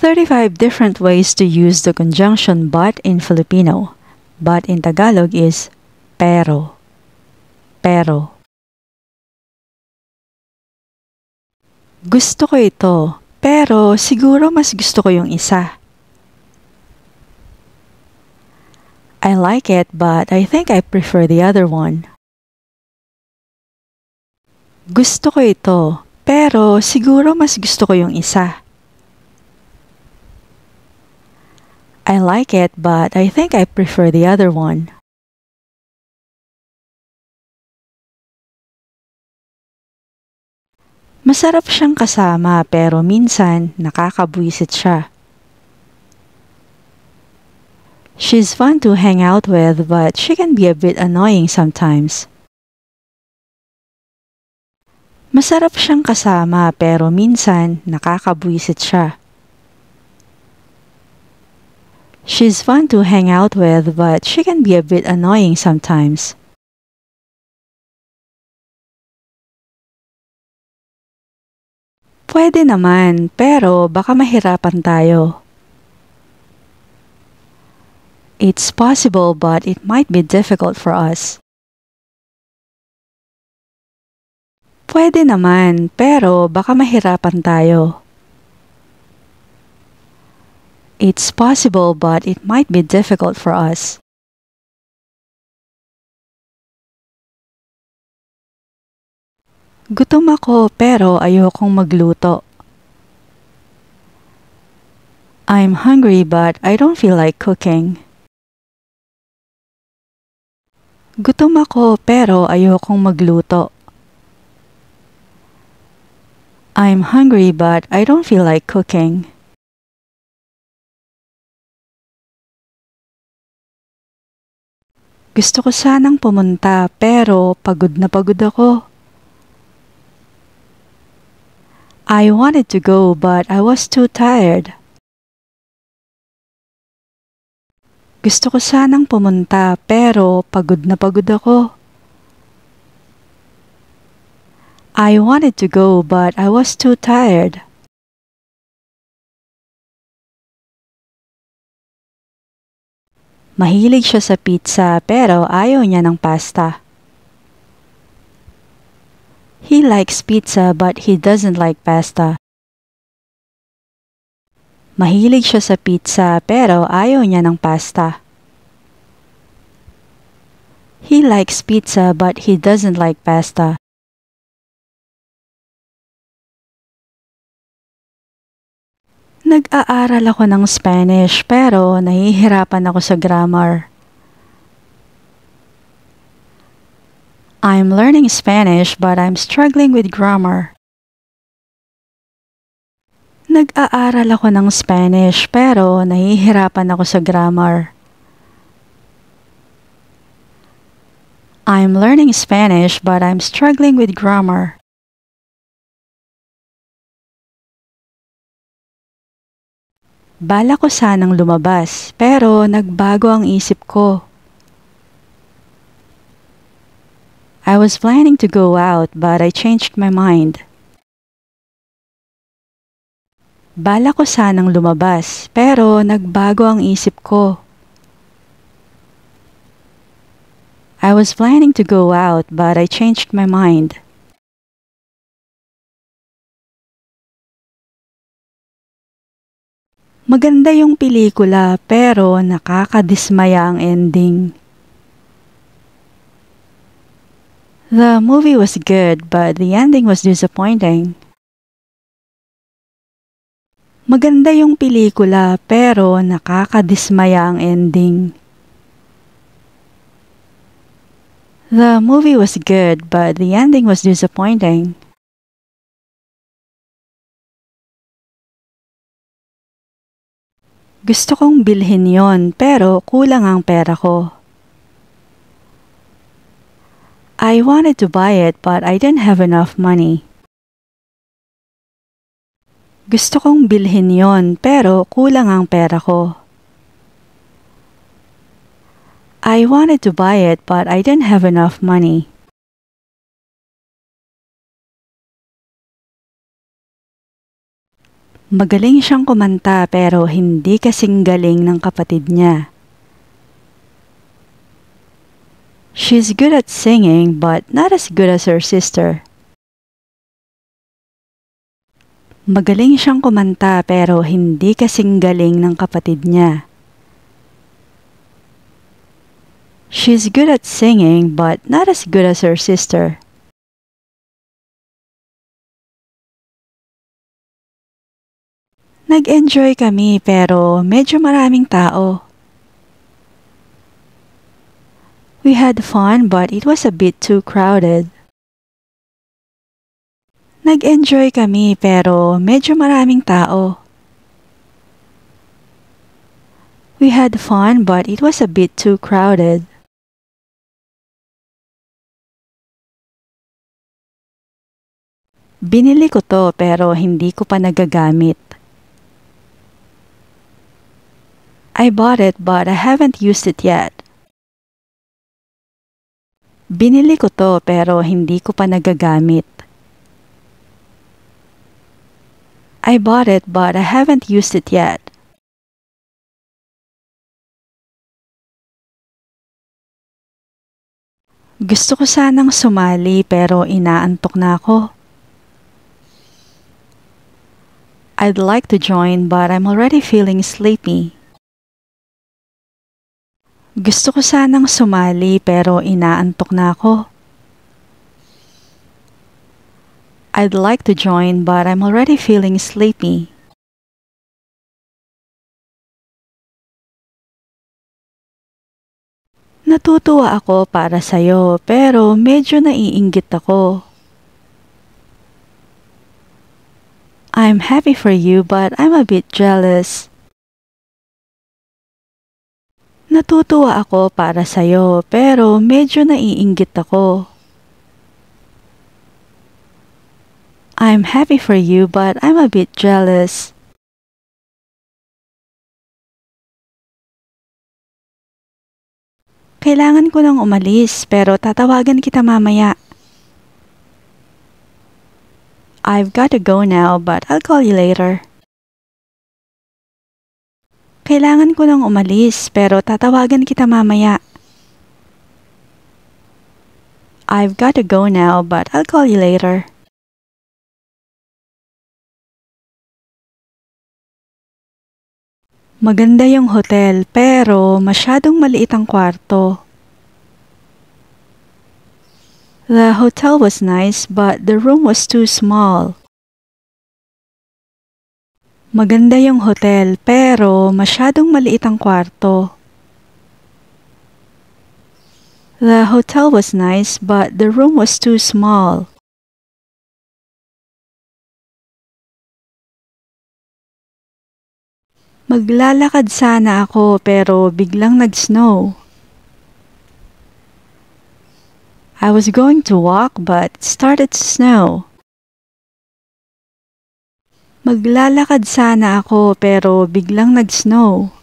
35 different ways to use the conjunction but in Filipino. But in Tagalog is pero. Pero. Gusto ko ito, pero siguro mas gusto ko yung isa. I like it, but I think I prefer the other one. Gusto ko ito, pero siguro mas gusto ko yung isa. I like it, but I think I prefer the other one. Masarap siyang kasama pero minsan nakakabwisit siya. She's fun to hang out with, but she can be a bit annoying sometimes. Masarap siyang kasama pero minsan nakakabwisit siya. She's fun to hang out with, but she can be a bit annoying sometimes. Pwede naman, pero baka mahirapan tayo. It's possible, but it might be difficult for us. Pwede naman, pero baka mahirapan tayo. It's possible, but it might be difficult for us. Gutom ako pero ayokong magluto. I'm hungry but I don't feel like cooking. Gutom ako pero ayokong magluto. I'm hungry but I don't feel like cooking. Gusto ko sanang pumunta pero pagod na pagod ako. I wanted to go but I was too tired. Gusto ko sanang pumunta pero pagod na pagod ako. I wanted to go but I was too tired. Mahilig siya sa pizza pero ayaw niya ng pasta. He likes pizza but he doesn't like pasta. Mahilig siya sa pizza pero ayaw niya ng pasta. He likes pizza but he doesn't like pasta. Nag-aaral ako ng Spanish pero nahihirapan ako sa grammar. I'm learning Spanish but I'm struggling with grammar. Nag-aaral ako ng Spanish pero nahihirapan ako sa grammar. I'm learning Spanish but I'm struggling with grammar. Bala ko sanang lumabas, pero nagbago ang isip ko. I was planning to go out, but I changed my mind. Bala ko sanang lumabas, pero nagbago ang isip ko. I was planning to go out, but I changed my mind. Maganda yung pelikula pero nakakadismaya ang ending. The movie was good but the ending was disappointing. Maganda yung pelikula pero nakakadismaya ang ending. The movie was good but the ending was disappointing. Gusto kong bilhin yon pero kulang ang pera ko. I wanted to buy it but I didn't have enough money. Gusto kong bilhin yon pero kulang ang pera ko. I wanted to buy it but I didn't have enough money. Magaling siyang kumanta pero hindi kasing galing ng kapatid niya. She's good at singing but not as good as her sister. Magaling siyang kumanta pero hindi kasing galing ng kapatid niya. She's good at singing but not as good as her sister. Nag-enjoy kami pero medyo maraming tao. We had fun but it was a bit too crowded. Nag-enjoy kami pero medyo maraming tao. We had fun but it was a bit too crowded. Binili ko to pero hindi ko pa nagagamit. I bought it but I haven't used it yet. Binili ko to pero hindi ko pa nagagamit. I bought it but I haven't used it yet. Gusto ko sanang sumali pero inaantok na ako. I'd like to join but I'm already feeling sleepy. Gusto ko sanang sumali pero inaantok na ako. I'd like to join but I'm already feeling sleepy. Natutuwa ako para sa'yo pero medyo naiinggit ako. I'm happy for you but I'm a bit jealous. Natutuwa ako para sa'yo pero medyo naiinggit ako. I'm happy for you but I'm a bit jealous. Kailangan ko nang umalis pero tatawagan kita mamaya. I've got to go now but I'll call you later. Kailangan ko nang umalis pero tatawagan kita mamaya. I've got to go now but I'll call you later. Maganda yung hotel pero masyadong maliit ang kwarto. The hotel was nice but the room was too small. Maganda yung hotel pero masyadong maliit ang kwarto. The hotel was nice but the room was too small. Maglalakad sana ako pero biglang nag-snow. I was going to walk but it started to snow. Maglalakad sana ako pero biglang nag-snow.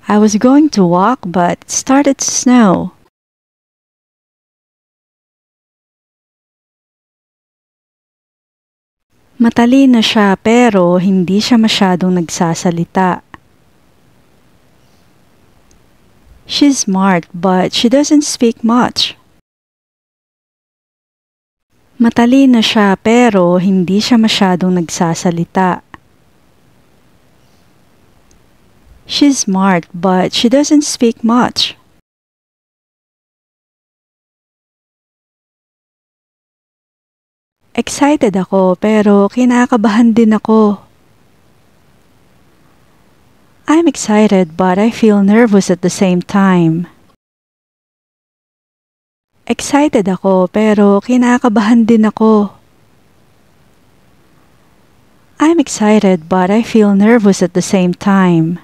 I was going to walk but it started to snow. Matalino siya pero hindi siya masyadong nagsasalita. She's smart but she doesn't speak much. Matalino siya pero hindi siya masyadong nagsasalita. She's smart but she doesn't speak much. Excited ako pero kinakabahan din ako. I'm excited but I feel nervous at the same time. Excited ako pero kinakabahan din ako. I'm excited but I feel nervous at the same time.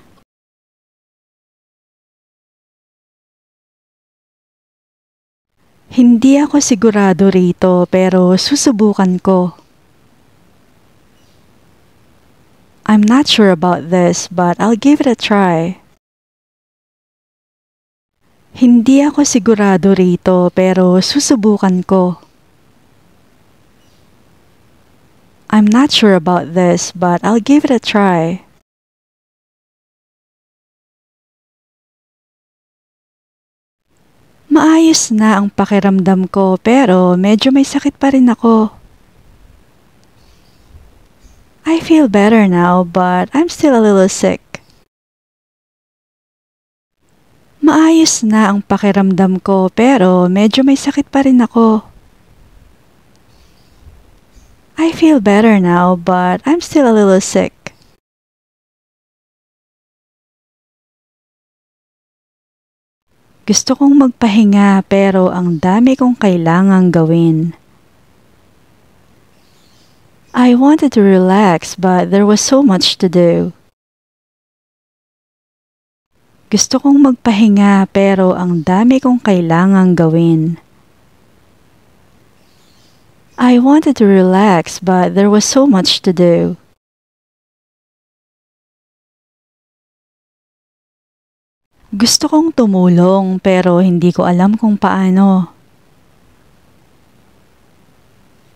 Hindi ako sigurado rito pero susubukan ko. I'm not sure about this but I'll give it a try. Hindi ako sigurado rito pero susubukan ko. I'm not sure about this, but I'll give it a try. Maayos na ang pakiramdam ko pero medyo may sakit pa rin ako. I feel better now but I'm still a little sick. Maayos na ang pakiramdam ko pero medyo may sakit pa rin ako. I feel better now but I'm still a little sick. Gusto kong magpahinga pero ang dami kong kailangang gawin. I wanted to relax but there was so much to do. Gusto kong magpahinga pero ang dami kong kailangang gawin. I wanted to relax but there was so much to do. Gusto kong tumulong pero hindi ko alam kung paano.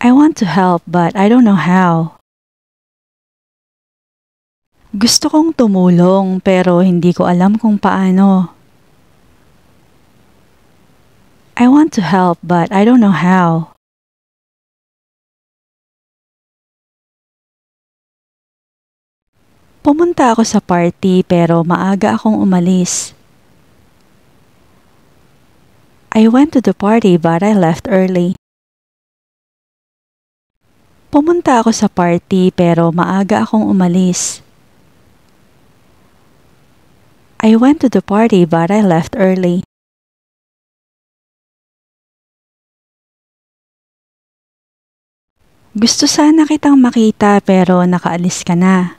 I want to help but I don't know how. Gusto kong tumulong pero hindi ko alam kung paano. I want to help but I don't know how. Pumunta ako sa party pero maaga akong umalis. I went to the party but I left early. Pumunta ako sa party pero maaga akong umalis. I went to the party but I left early. Gusto sana kitang makita pero nakaalis ka na.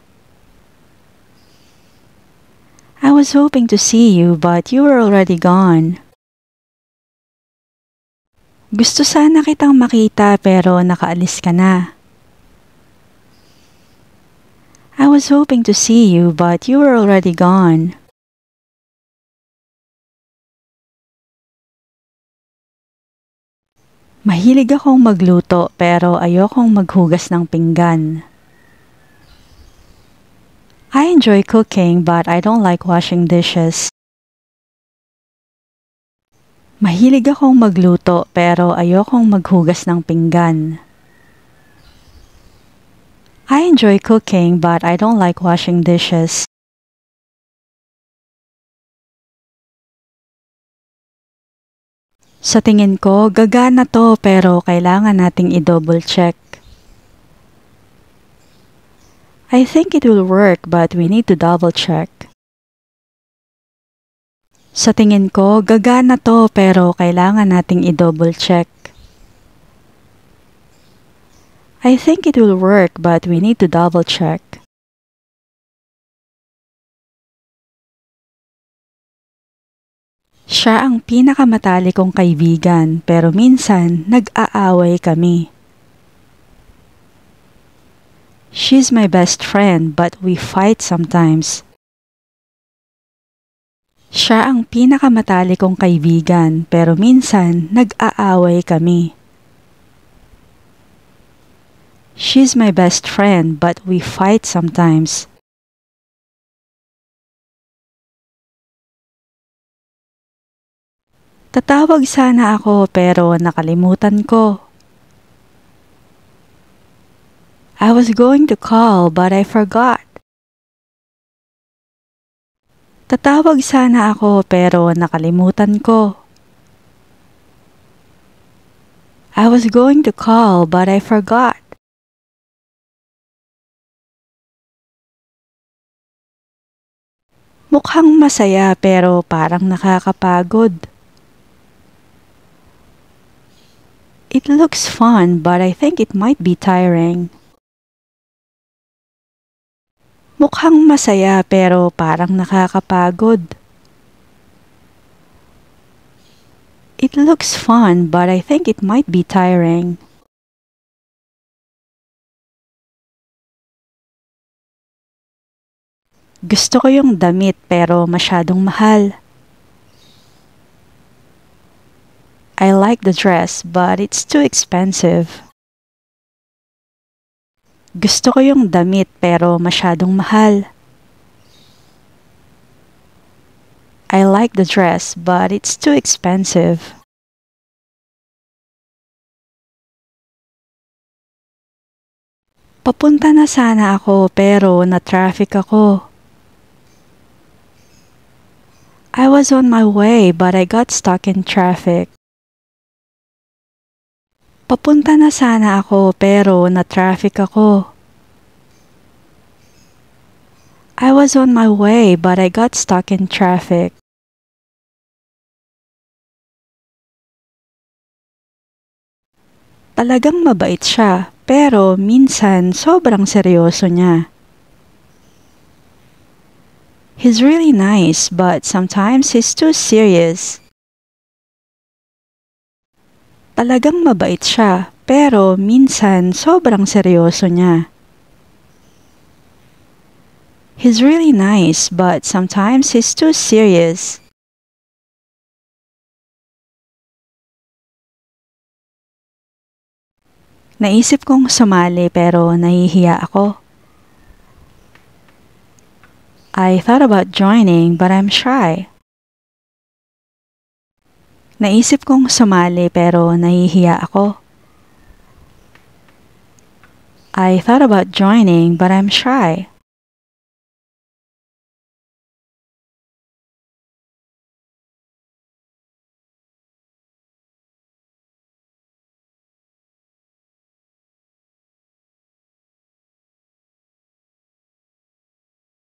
I was hoping to see you but you were already gone. Gusto sana kitang makita pero nakaalis ka na. I was hoping to see you but you were already gone. Mahilig akong magluto pero ayokong maghugas ng pinggan. I enjoy cooking but I don't like washing dishes. Mahilig akong magluto pero ayokong maghugas ng pinggan. I enjoy cooking but I don't like washing dishes. Sa tingin ko, gagana to pero kailangan nating i-double check. I think it will work but we need to double check. Sa tingin ko, gagana to pero kailangan nating i-double check. I think it will work but we need to double check. Siya ang pinakamatali kong kaibigan pero minsan nag-aaway kami. She's my best friend but we fight sometimes. Siya ang pinakamatali kong kaibigan pero minsan nag-aaway kami. She's my best friend but we fight sometimes. Tatawag sana ako pero nakalimutan ko. I was going to call but I forgot. Tatawag sana ako pero nakalimutan ko. I was going to call but I forgot. Mukhang masaya pero parang nakakapagod. It looks fun but I think it might be tiring. Mukhang masaya pero parang nakakapagod. It looks fun but I think it might be tiring. Gusto ko yung damit pero masyadong mahal. I like the dress but it's too expensive. Gusto ko yung damit pero masyadong mahal. I like the dress but it's too expensive. Papunta na sana ako pero na-traffic ako. I was on my way but I got stuck in traffic. Papunta na sana ako pero na-traffic ako. I was on my way but I got stuck in traffic. Talagang mabait siya, pero minsan sobrang seryoso niya. He's really nice, but sometimes he's too serious. Talagang mabait siya, pero minsan sobrang seryoso niya. He's really nice, but sometimes he's too serious. Naisip kong sumali pero nahihiya ako. I thought about joining but I'm shy. Naisip kong sumali pero nahihiya ako. I thought about joining but I'm shy.